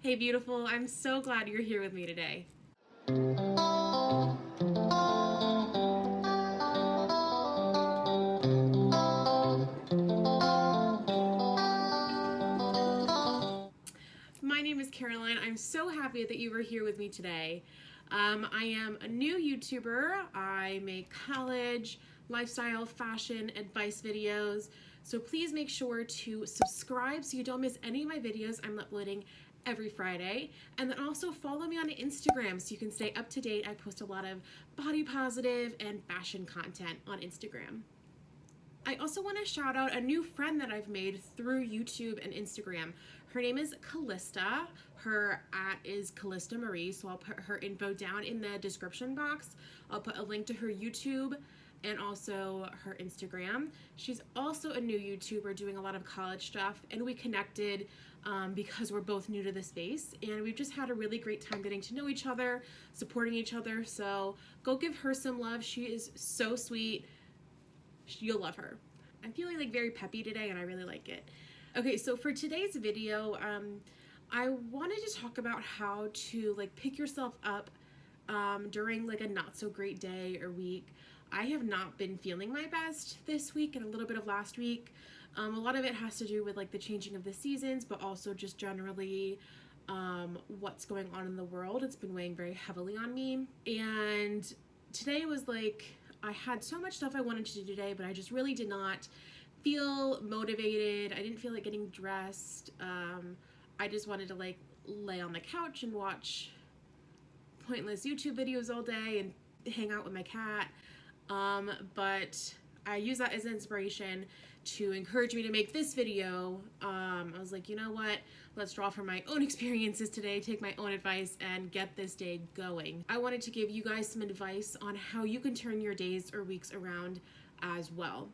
Hey beautiful, I'm so glad you're here with me today. My name is Caroline. I'm so happy that you were here with me today. I am a new YouTuber. I make college, lifestyle, fashion, advice videos. So please make sure to subscribe so you don't miss any of my videos. I'm uploading every Friday. And then also follow me on Instagram so you can stay up to date. I post a lot of body positive and fashion content on Instagram. I also want to shout out a new friend that I've made through YouTube and Instagram. Her name is Callista. Her @ is Callista Marie, so I'll put her info down in the description box. I'll put a link to her YouTube and also her Instagram. She's also a new YouTuber doing a lot of college stuff, and we connected because we're both new to the space, and we've just had a really great time getting to know each other, supporting each other, so go give her some love. She is so sweet. You'll love her. I'm feeling like very peppy today and I really like it. Okay, so for today's video, I wanted to talk about how to like pick yourself up during like a not so great day or week. I have not been feeling my best this week and a little bit of last week. A lot of it has to do with like the changing of the seasons, but also just generally what's going on in the world. It's been weighing very heavily on me. And today was like, I had so much stuff I wanted to do today, but I just really did not feel motivated. I didn't feel like getting dressed. I just wanted to like lay on the couch and watch pointless YouTube videos all day and hang out with my cat. But I use that as inspiration to encourage me to make this video. I was like, you know what? Let's draw from my own experiences today, take my own advice, and get this day going. I wanted to give you guys some advice on how you can turn your days or weeks around as well.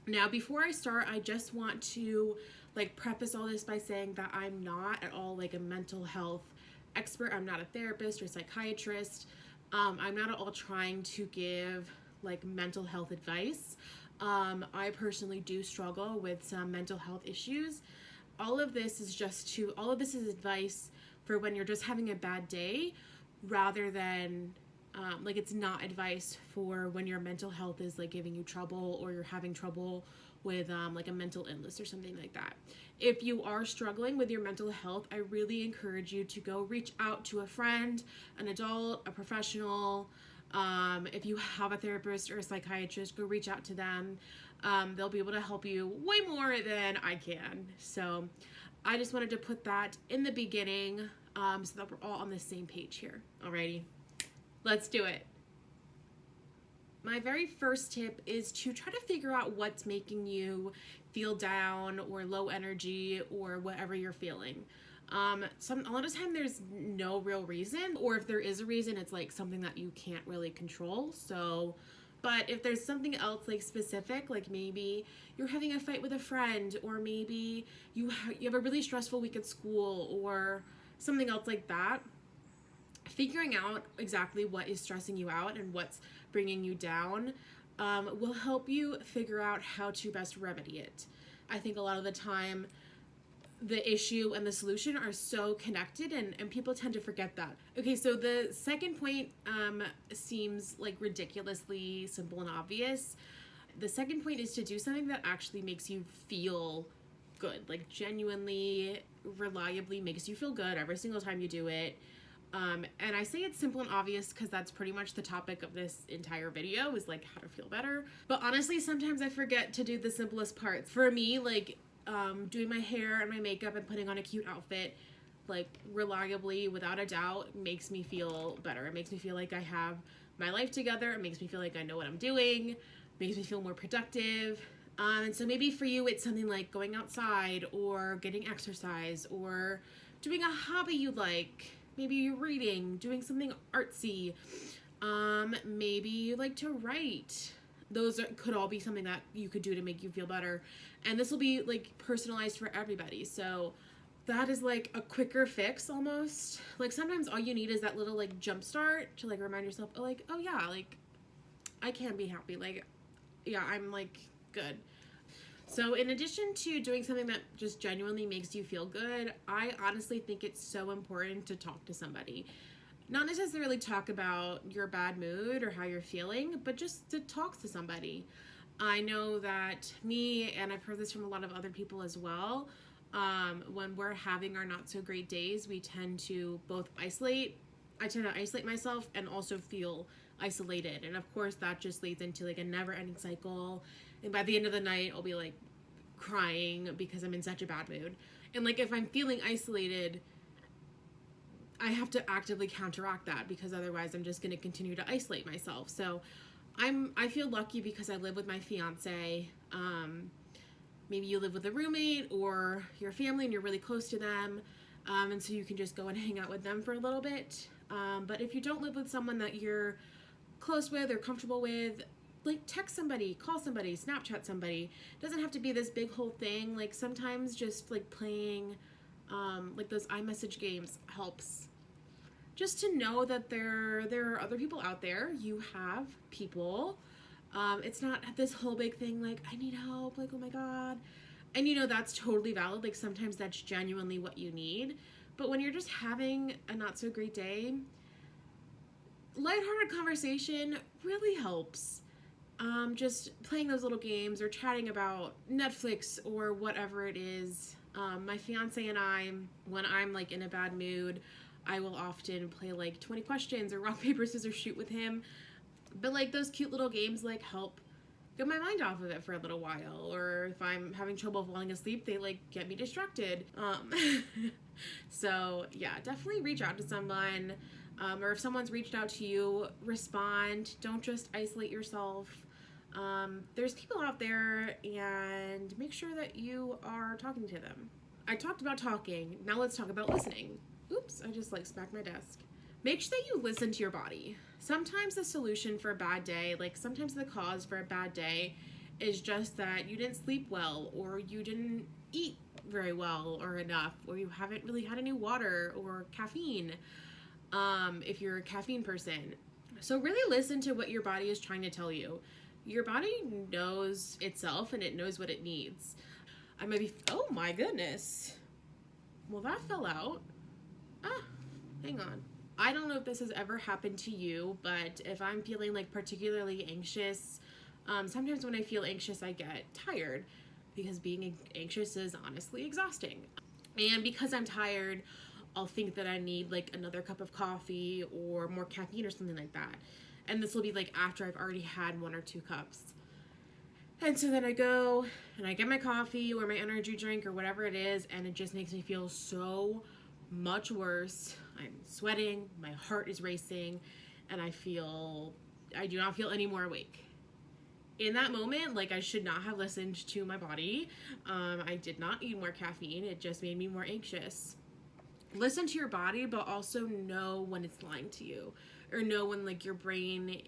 Now, before I start, I just want to like preface all this by saying that I'm not at all like a mental health expert. I'm not a therapist or psychiatrist. I'm not at all trying to give like mental health advice. I personally do struggle with some mental health issues. All of this is advice for when you're just having a bad day, rather than like it's not advice for when your mental health is like giving you trouble or you're having trouble with like a mental illness or something like that. If you are struggling with your mental health, I really encourage you to go reach out to a friend, an adult, a professional. If you have a therapist or a psychiatrist, go reach out to them. They'll be able to help you way more than I can. So I just wanted to put that in the beginning so that we're all on the same page here. Alrighty, let's do it. My very first tip is to try to figure out what's making you feel down or low energy or whatever you're feeling. A lot of time there's no real reason, or if there is a reason, it's like something that you can't really control. So, but if there's something else like specific, like maybe you're having a fight with a friend, or maybe you have a really stressful week at school, or something else like that, figuring out exactly what is stressing you out and what's bringing you down will help you figure out how to best remedy it. I think a lot of the time the issue and the solution are so connected, and people tend to forget that. Okay, so the second point seems like ridiculously simple and obvious. The second point is to do something that actually makes you feel good, like genuinely, reliably makes you feel good every single time you do it. And I say it's simple and obvious because that's pretty much the topic of this entire video, is like how to feel better. But honestly, sometimes I forget to do the simplest parts. For me, like doing my hair and my makeup and putting on a cute outfit, like reliably, without a doubt, makes me feel better. It makes me feel like I have my life together. It makes me feel like I know what I'm doing. Makes me feel more productive. And so maybe for you, it's something like going outside or getting exercise or doing a hobby you like. Maybe you're reading, doing something artsy. Maybe you like to write. Those could all be something that you could do to make you feel better. And this will be like personalized for everybody. So that is like a quicker fix almost. Like sometimes all you need is that little like jump start to like remind yourself, oh, like, oh yeah, like I can be happy. Like, yeah, I'm like good. So in addition to doing something that just genuinely makes you feel good, I honestly think it's so important to talk to somebody. Not necessarily talk about your bad mood or how you're feeling, but just to talk to somebody. I know that me, and I've heard this from a lot of other people as well, when we're having our not so great days, we tend to both isolate. I tend to isolate myself and also feel isolated. And of course, that just leads into like a never ending cycle. And by the end of the night, I'll be like crying because I'm in such a bad mood. And like if I'm feeling isolated, I have to actively counteract that, because otherwise I'm just going to continue to isolate myself. So I feel lucky because I live with my fiance. Maybe you live with a roommate or your family and you're really close to them. And so you can just go and hang out with them for a little bit. But if you don't live with someone that you're close with or comfortable with, like text somebody, call somebody, Snapchat somebody. It doesn't have to be this big whole thing. Like sometimes just like playing like those iMessage games helps. Just to know that there are other people out there. You have people. It's not this whole big thing like, I need help, like, oh my God. And you know, that's totally valid. Like sometimes that's genuinely what you need. But when you're just having a not so great day, lighthearted conversation really helps. Just playing those little games or chatting about Netflix or whatever it is. My fiance and I, when I'm like in a bad mood, I will often play like 20 questions or rock, paper, scissors, shoot with him. But like those cute little games like help get my mind off of it for a little while. Or if I'm having trouble falling asleep, they like get me distracted. So yeah, definitely reach out to someone. Or if someone's reached out to you, respond. Don't just isolate yourself. There's people out there, and make sure that you are talking to them. I talked about talking. Now let's talk about listening. Oops, I just like smacked my desk. Make sure that you listen to your body. Sometimes the solution for a bad day, like sometimes the cause for a bad day is just that you didn't sleep well, or you didn't eat very well or enough, or you haven't really had any water or caffeine, if you're a caffeine person. So really listen to what your body is trying to tell you. Your body knows itself and it knows what it needs. I might be, oh my goodness. Well, that fell out. Hang on. I don't know if this has ever happened to you, but if I'm feeling like particularly anxious, sometimes when I feel anxious, I get tired, because being anxious is honestly exhausting. And because I'm tired, I'll think that I need like another cup of coffee or more caffeine or something like that. And this will be like after I've already had 1 or 2 cups. And so then I go and I get my coffee or my energy drink or whatever it is, and it just makes me feel so much worse. I'm sweating, my heart is racing, and I do not feel any more awake. In that moment, like, I should not have listened to my body. I did not need more caffeine. It just made me more anxious. Listen to your body, but also know when it's lying to you, or know when like your brain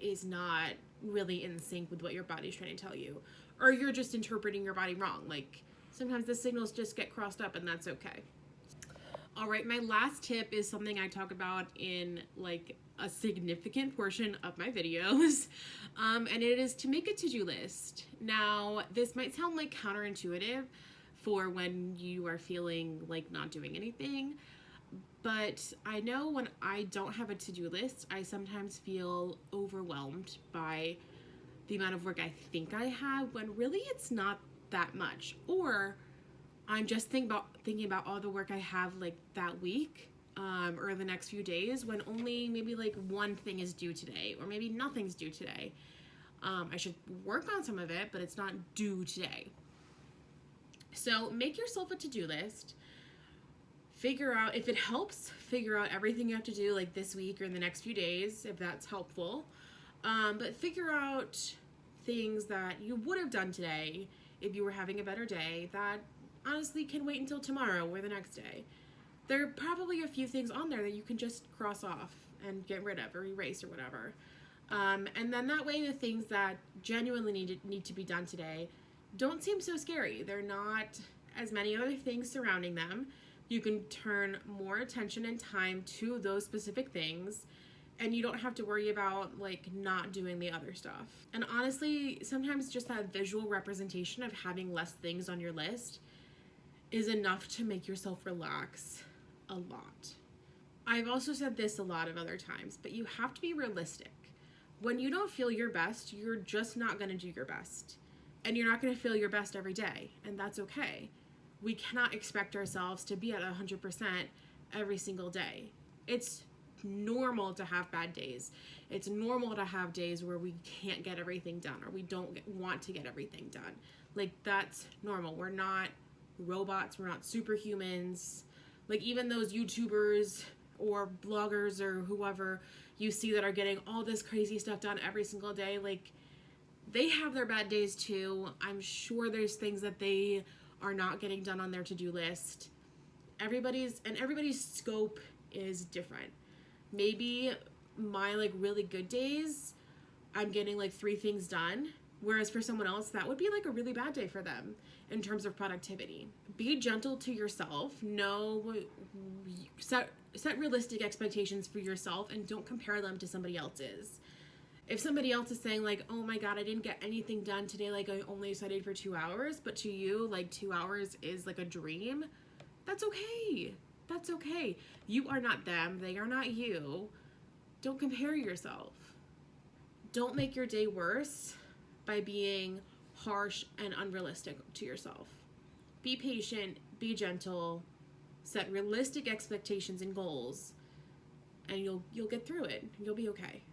is not really in sync with what your body's trying to tell you, or you're just interpreting your body wrong. Like sometimes the signals just get crossed up, and that's okay. All right, my last tip is something I talk about in like a significant portion of my videos, and it is to make a to-do list. Now, this might sound like counterintuitive for when you are feeling like not doing anything, but I know when I don't have a to-do list, I sometimes feel overwhelmed by the amount of work I think I have, when really it's not that much. Or I'm just thinking about all the work I have like that week, or the next few days, when only maybe like one thing is due today, or maybe nothing's due today. I should work on some of it, but it's not due today. So make yourself a to-do list. Figure out, if it helps, figure out everything you have to do like this week or in the next few days, if that's helpful. But figure out things that you would have done today if you were having a better day that honestly can wait until tomorrow or the next day. There are probably a few things on there that you can just cross off and get rid of or erase or whatever. And then that way the things that genuinely need to be done today don't seem so scary. They're not as many other things surrounding them. You can turn more attention and time to those specific things, and you don't have to worry about like not doing the other stuff. And honestly, sometimes just that visual representation of having less things on your list is enough to make yourself relax a lot. I've also said this a lot of other times, but you have to be realistic. When you don't feel your best, you're just not going to do your best. And you're not going to feel your best every day, and that's okay. We cannot expect ourselves to be at 100% every single day. It's normal to have bad days. It's normal to have days where we can't get everything done or we don't want to get everything done. Like, that's normal. We're not robots. We're not superhumans. Like, even those YouTubers or bloggers or whoever you see that are getting all this crazy stuff done every single day, like, they have their bad days too. I'm sure there's things that they are not getting done on their to-do list. Everybody's scope is different. Maybe my like really good days, I'm getting like 3 things done, whereas for someone else that would be like a really bad day for them in terms of productivity. Be gentle to yourself. Set realistic expectations for yourself and don't compare them to somebody else's. If somebody else is saying like, oh my god, I didn't get anything done today, like I only studied for 2 hours, but to you like 2 hours is like a dream, that's okay. That's okay. You are not them. They are not you. Don't compare yourself. Don't make your day worse by being harsh and unrealistic to yourself. Be patient, be gentle, set realistic expectations and goals, and you'll get through it. You'll be okay.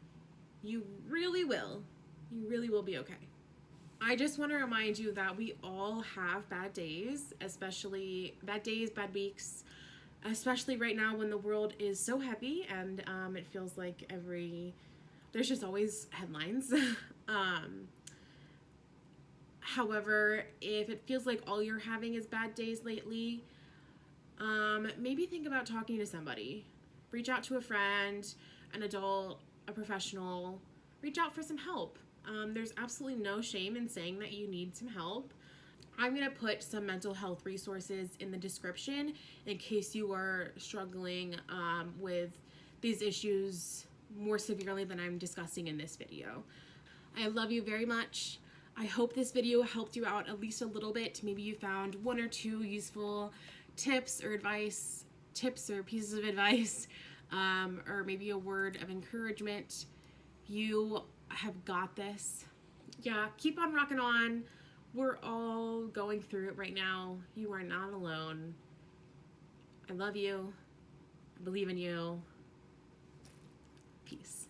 You really will. You really will be okay. I just want to remind you that we all have bad days, especially bad days, bad weeks, especially right now when the world is so heavy and it feels like there's just always headlines. However, if it feels like all you're having is bad days lately, maybe think about talking to somebody. Reach out to a friend, an adult, a professional. Reach out for some help. There's absolutely no shame in saying that you need some help. I'm going to put some mental health resources in the description in case you are struggling with these issues more severely than I'm discussing in this video. I love you very much. I hope this video helped you out at least a little bit. Maybe you found 1 or 2 useful tips or pieces of advice, or maybe a word of encouragement. You have got this. Yeah, keep on rocking on. We're all going through it right now. You are not alone. I love you. I believe in you. Peace.